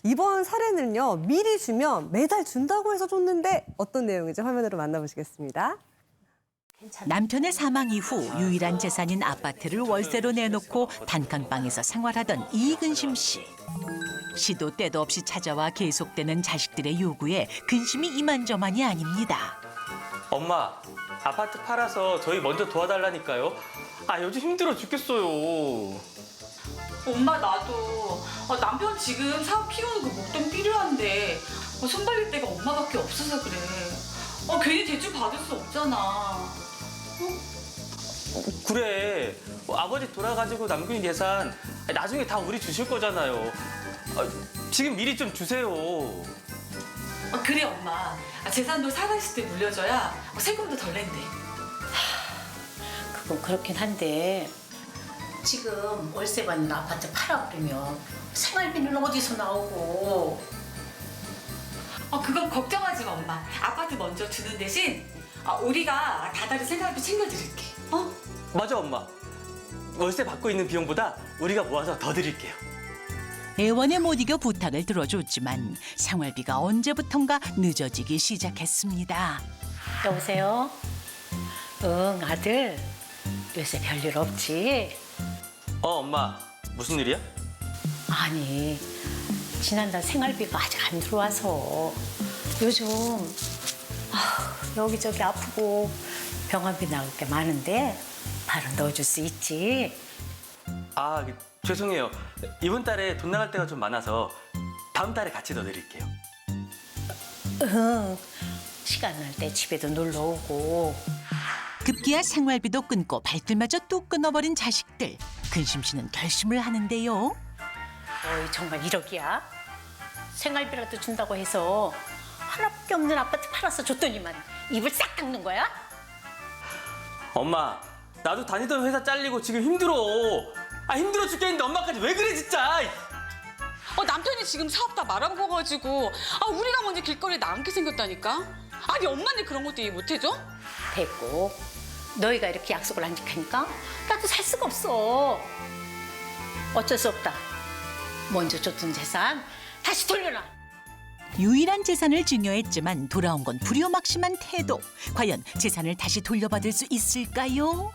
이번 사례는요, 미리 주면 매달 준다고 해서 줬는데 어떤 내용인지 화면으로 만나보시겠습니다. 남편의 사망 이후 유일한 재산인 아파트를 월세로 내놓고 단칸방에서 생활하던 이근심 씨. 시도 때도 없이 찾아와 계속되는 자식들의 요구에 근심이 이만저만이 아닙니다. 엄마, 아파트 팔아서 저희 먼저 도와달라니까요. 요즘 힘들어 죽겠어요. 엄마 나도 남편 지금 사업 키우는 거 목돈 필요한데 손발릴 데가 엄마밖에 없어서 그래. 괜히 대출 받을 수 없잖아. 그래, 아버지 돌아가지고 남긴 예산 나중에 다 우리 주실 거잖아요. 지금 미리 좀 주세요. 그래 엄마. 재산도 살아있을 때 물려줘야 세금도 덜 낸대. 그건 그렇긴 한데 지금 월세 받는 아파트 팔아버리면 생활비는 어디서 나오고. 그건 걱정하지 마 엄마. 아파트 먼저 주는 대신 우리가 다달이 생활비 챙겨드릴게. 맞아, 엄마. 월세 받고 있는 비용보다 우리가 모아서 더 드릴게요. 애원에 못 이겨 부탁을 들어줬지만 생활비가 언제부턴가 늦어지기 시작했습니다. 여보세요? 응, 아들. 요새 별일 없지? 엄마, 무슨 일이야? 아니, 지난달 생활비가 아직 안 들어와서 요즘 여기저기 아프고 병원비 나올 게 많은데 바로 넣어줄 수 있지? 죄송해요. 이번 달에 돈 나갈 때가 좀 많아서 다음 달에 같이 넣어드릴게요. 응, 시간 날 때 집에도 놀러 오고. 급기야 생활비도 끊고 발길마저 뚝 끊어버린 자식들. 근심 씨는 결심을 하는데요. 어이, 정말 1억이야? 생활비라도 준다고 해서 하나밖에 없는 아파트 팔아서 줬더니만 입을 싹 닦는 거야? 엄마, 나도 다니던 회사 잘리고 지금 힘들어. 힘들어 죽겠는데 엄마까지 왜 그래 진짜. 남편이 지금 사업 다 말아먹어가지고 우리가 먼저 길거리에 나앉게 생겼다니까. 아니 엄마는 그런 것도 이해 못해줘? 됐고, 너희가 이렇게 약속을 안 지키니까 나도 살 수가 없어. 어쩔 수 없다. 먼저 줬던 재산 다시 돌려놔. 유일한 재산을 증여했지만 돌아온 건 불효막심한 태도. 과연 재산을 다시 돌려받을 수 있을까요?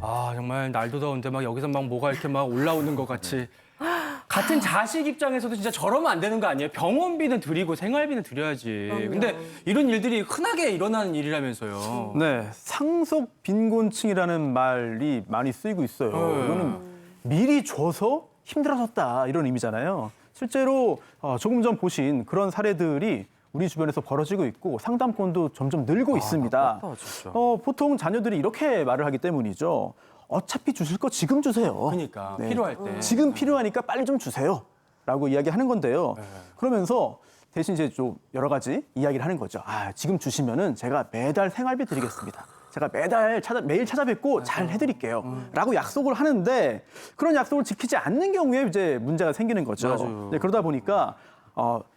정말 날도 더운데 막 여기서 막 뭐가 이렇게 막 올라오는 것 같이. 같은 자식 입장에서도 진짜 저러면 안 되는 거 아니에요? 병원비는 드리고 생활비는 드려야지. 근데 이런 일들이 흔하게 일어나는 일이라면서요. 네, 상속 빈곤층이라는 말이 많이 쓰이고 있어요. 이거는 미리 줘서 힘들어졌다 이런 의미잖아요. 실제로 조금 전 보신 그런 사례들이 우리 주변에서 벌어지고 있고 상담권도 점점 늘고 있습니다. 진짜. 보통 자녀들이 이렇게 말을 하기 때문이죠. 어차피 주실 거 지금 주세요. 그러니까 필요할 때. 지금 필요하니까 빨리 좀 주세요. 라고 이야기하는 건데요. 그러면서 대신 이제 좀 여러 가지 이야기를 하는 거죠. 지금 주시면은 제가 매달 생활비 드리겠습니다. 제가 매일 찾아뵙고 잘 해드릴게요. 라고 약속을 하는데 그런 약속을 지키지 않는 경우에 이제 문제가 생기는 거죠. 맞아요. 네, 그러다 보니까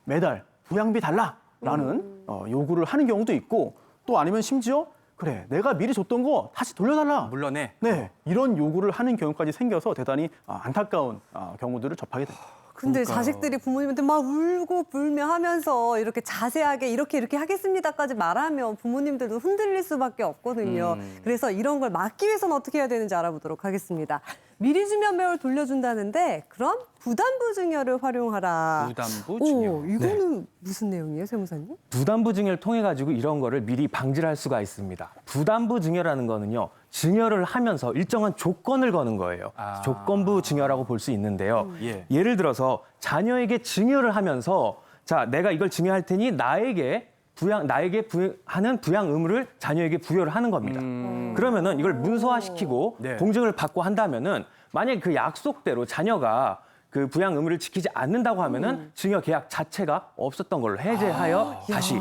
매달 부양비 달라라는 요구를 하는 경우도 있고 또 아니면 심지어 그래, 내가 미리 줬던 거 다시 돌려달라. 물론에. 네, 이런 요구를 하는 경우까지 생겨서 대단히 안타까운 경우들을 접하게 됩니다. 근데 그러니까요. 자식들이 부모님한테 막 울고 불며 하면서 이렇게 자세하게 이렇게 하겠습니다까지 말하면 부모님들도 흔들릴 수밖에 없거든요. 그래서 이런 걸 막기 위해서는 어떻게 해야 되는지 알아보도록 하겠습니다. 미리 주면 매월 돌려준다는데 그럼 부담부 증여를 활용하라. 부담부 증여. 이거는 무슨 내용이에요, 세무사님? 부담부 증여를 통해 가지고 이런 거를 미리 방지를 할 수가 있습니다. 부담부 증여라는 거는요. 증여를 하면서 일정한 조건을 거는 거예요. 조건부 증여라고 볼 수 있는데요. 예를 들어서 자녀에게 증여를 하면서 자, 내가 이걸 증여할 테니 나에게 하는 부양 의무를 자녀에게 부여를 하는 겁니다. 그러면은 이걸 문서화시키고 네. 공증을 받고 한다면은 만약에 그 약속대로 자녀가 그 부양 의무를 지키지 않는다고 하면은 증여 계약 자체가 없었던 걸로 해제하여 다시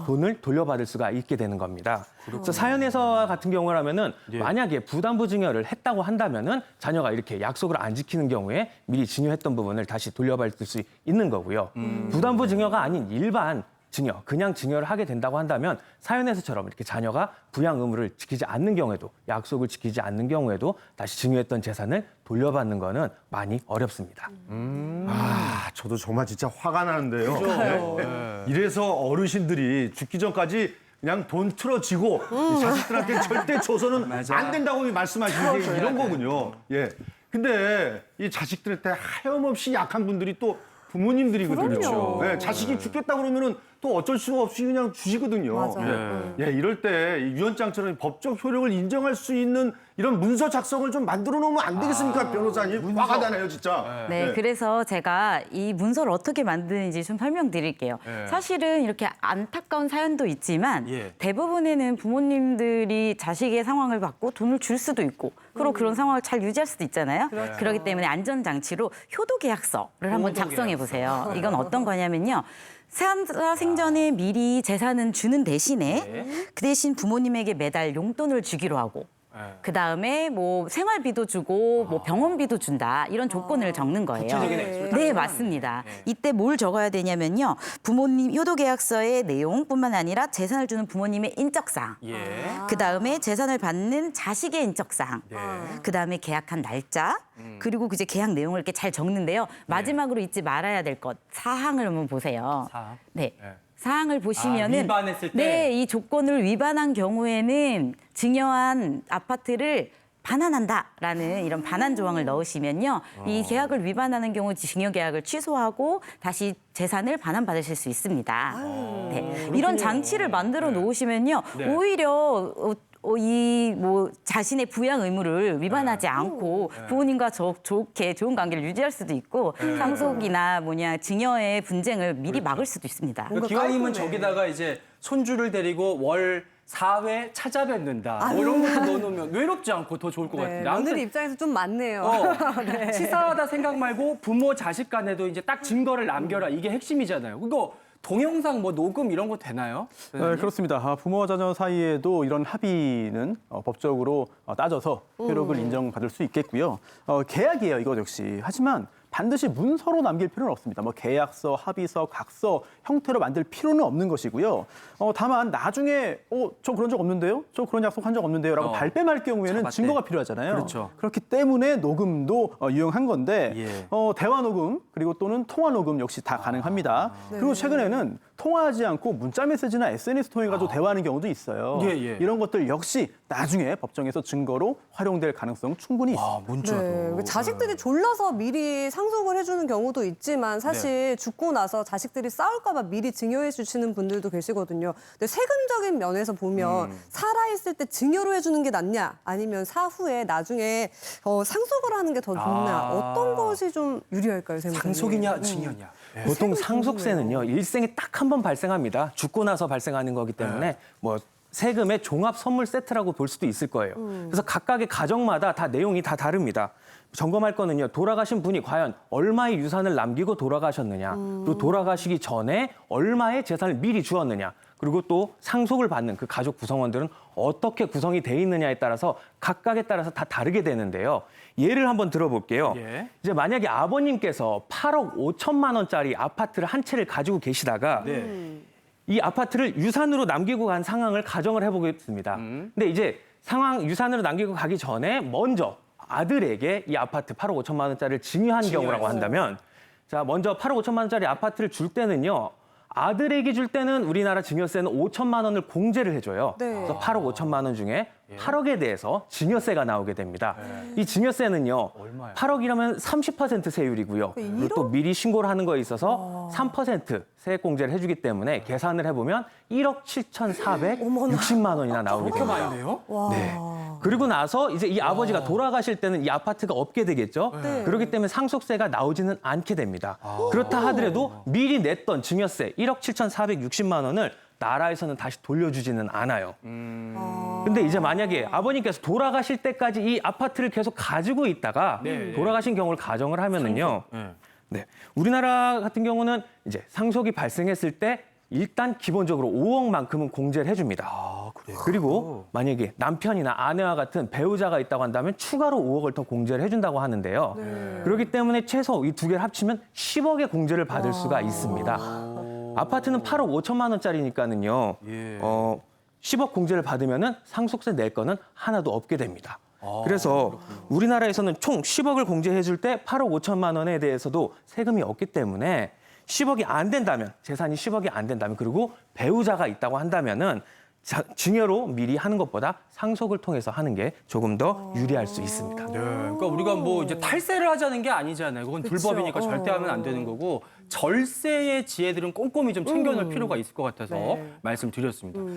돈을 돌려받을 수가 있게 되는 겁니다. 그래서 사연에서 같은 경우라면은 만약에 부담부 증여를 했다고 한다면은 자녀가 이렇게 약속을 안 지키는 경우에 미리 증여했던 부분을 다시 돌려받을 수 있는 거고요. 부담부 증여가 아닌 일반 증여, 그냥 증여를 하게 된다고 한다면 사연에서처럼 이렇게 자녀가 부양 의무를 지키지 않는 경우에도, 약속을 지키지 않는 경우에도 다시 증여했던 재산을 돌려받는 거는 많이 어렵습니다. 아, 저도 정말 진짜 화가 나는데요. 네. 이래서 어르신들이 죽기 전까지 그냥 돈 틀어지고 이 자식들한테 절대 줘서는 안 된다고 말씀하시는 게 이런 거군요. 예. 근데 이 자식들한테 하염없이 약한 분들이 또 부모님들이거든요. 그럼요. 네, 자식이 죽겠다 그러면은 또 어쩔 수가 없이 그냥 주시거든요. 맞아요. 예, 이럴 때 이 유언장처럼 법적 효력을 인정할 수 있는 이런 문서 작성을 좀 만들어 놓으면 안 되겠습니까, 변호사님? 화가 나네요, 진짜. 네, 그래서 제가 이 문서를 어떻게 만드는지 좀 설명드릴게요. 사실은 이렇게 안타까운 사연도 있지만 대부분에는 부모님들이 자식의 상황을 받고 돈을 줄 수도 있고 그리고 그런 상황을 잘 유지할 수도 있잖아요. 그렇기 때문에 안전장치로 효도계약서를 한번 작성해 보세요. 이건 어떤 거냐면요. 사연자 생전에 미리 재산은 주는 대신에 그 대신 부모님에게 매달 용돈을 주기로 하고 그 다음에 뭐 생활비도 주고 뭐 병원비도 준다 이런 조건을 적는 거예요. 구체적인 액수를 네, 맞습니다. 이때 뭘 적어야 되냐면요. 부모님 효도계약서의 내용뿐만 아니라 재산을 주는 부모님의 인적사항, 그 다음에 재산을 받는 자식의 인적사항, 그 다음에 계약한 날짜, 그리고 이제 계약 내용을 이렇게 잘 적는데요. 마지막으로 잊지 말아야 될 것 사항을 한번 보세요. 사항? 네. 사항을 보시면은 위반했을 때? 네, 이 조건을 위반한 경우에는 증여한 아파트를 반환한다라는 이런 반환 조항을 넣으시면요. 이 계약을 위반하는 경우 증여 계약을 취소하고 다시 재산을 반환받으실 수 있습니다. 네. 이런 장치를 만들어 놓으시면요. 오히려 이 뭐 자신의 부양 의무를 위반하지 않고 부모님과 좋게 좋은 관계를 유지할 수도 있고 상속이나 증여의 분쟁을 미리 막을 수도 있습니다. 기왕이면 저기다가 이제 손주를 데리고 월 4회 찾아뵙는다. 뭐 이런 것도 넣어놓으면 외롭지 않고 더 좋을 것 같은데. 아무튼 며느리 입장에서 좀 많네요. 치사하다 생각 말고 부모 자식 간에도 이제 딱 증거를 남겨라. 이게 핵심이잖아요. 그거 동영상 뭐 녹음 이런 거 되나요? 네, 그렇습니다. 부모와 자녀 사이에도 이런 합의는 법적으로 따져서 효력을 인정받을 수 있겠고요. 계약이에요, 이거 역시. 하지만 반드시 문서로 남길 필요는 없습니다. 뭐 계약서, 합의서, 각서 형태로 만들 필요는 없는 것이고요. 다만 나중에 저 그런 적 없는데요? 저 그런 약속한 적 없는데요? 라고 발뺌할 경우에는 맞대. 증거가 필요하잖아요. 그렇죠. 그렇기 때문에 녹음도 유용한 건데 대화 녹음 그리고 또는 통화 녹음 역시 다 가능합니다. 그리고 최근에는 통화하지 않고 문자 메시지나 SNS 통해 가지고 대화하는 경우도 있어요. 이런 것들 역시 나중에 법정에서 증거로 활용될 가능성 충분히 있습니다. 문자도. 자식들이 졸라서 미리 상속을 해주는 경우도 있지만 사실 죽고 나서 자식들이 싸울까 봐 미리 증여해 주시는 분들도 계시거든요. 근데 세금적인 면에서 보면 살아있을 때 증여로 해주는 게 낫냐 아니면 사후에 나중에 상속을 하는 게 더 좋냐 어떤 것이 좀 유리할까요? 선생님? 상속이냐 증여냐. 보통 상속세는요, 일생에 딱 한 번 발생합니다. 죽고 나서 발생하는 거기 때문에 뭐 세금의 종합 선물 세트라고 볼 수도 있을 거예요. 그래서 각각의 가정마다 다 내용이 다 다릅니다. 점검할 거는요, 돌아가신 분이 과연 얼마의 유산을 남기고 돌아가셨느냐, 또 돌아가시기 전에 얼마의 재산을 미리 주었느냐, 그리고 또 상속을 받는 그 가족 구성원들은 어떻게 구성이 돼 있느냐에 따라서 각각에 따라서 다 다르게 되는데요. 예를 한번 들어볼게요. 이제 만약에 아버님께서 8억 5천만 원짜리 아파트를 한 채를 가지고 계시다가 이 아파트를 유산으로 남기고 간 상황을 가정을 해보겠습니다. 근데 이제 유산으로 남기고 가기 전에 먼저 아들에게 이 아파트 8억 5천만 원짜리를 증여한 경우라고 한다면 자, 먼저 8억 5천만 원짜리 아파트를 줄 때는요. 아들에게 줄 때는 우리나라 증여세는 5천만 원을 공제를 해줘요. 그래서 8억 5천만 원 중에 8억에 대해서 증여세가 나오게 됩니다. 이 증여세는요. 8억이라면 30% 세율이고요. 그리고 또 미리 신고를 하는 거에 있어서 3% 세액 공제를 해주기 때문에 계산을 해보면 1억 7,460만 원이나 나오게 됩니다. 그렇게 많이 돼요? 네. 그리고 나서 이제 이 아버지가 돌아가실 때는 이 아파트가 없게 되겠죠. 그렇기 때문에 상속세가 나오지는 않게 됩니다. 그렇다 하더라도 미리 냈던 증여세 1억 7,460만 원을 나라에서는 다시 돌려주지는 않아요. 근데 이제 만약에 아버님께서 돌아가실 때까지 이 아파트를 계속 가지고 있다가 돌아가신 경우를 가정을 하면은요. 네. 우리나라 같은 경우는 이제 상속이 발생했을 때 일단 기본적으로 5억만큼은 공제를 해줍니다. 그리고 만약에 남편이나 아내와 같은 배우자가 있다고 한다면 추가로 5억을 더 공제를 해준다고 하는데요. 그렇기 때문에 최소 이 두 개를 합치면 10억의 공제를 받을 수가 있습니다. 아파트는 8억 5천만 원짜리니까는요. 10억 공제를 받으면은 상속세 낼 거는 하나도 없게 됩니다. 그래서 우리나라에서는 총 10억을 공제해 줄 때 8억 5천만 원에 대해서도 세금이 없기 때문에 10억이 안 된다면, 재산이 10억이 안 된다면, 그리고 배우자가 있다고 한다면은 증여로 미리 하는 것보다 상속을 통해서 하는 게 조금 더 유리할 수 있습니다. 네, 그러니까 우리가 뭐 이제 탈세를 하자는 게 아니잖아요. 그건 불법이니까 절대 하면 안 되는 거고 절세의 지혜들은 꼼꼼히 좀 챙겨놓을 필요가 있을 것 같아서 말씀드렸습니다.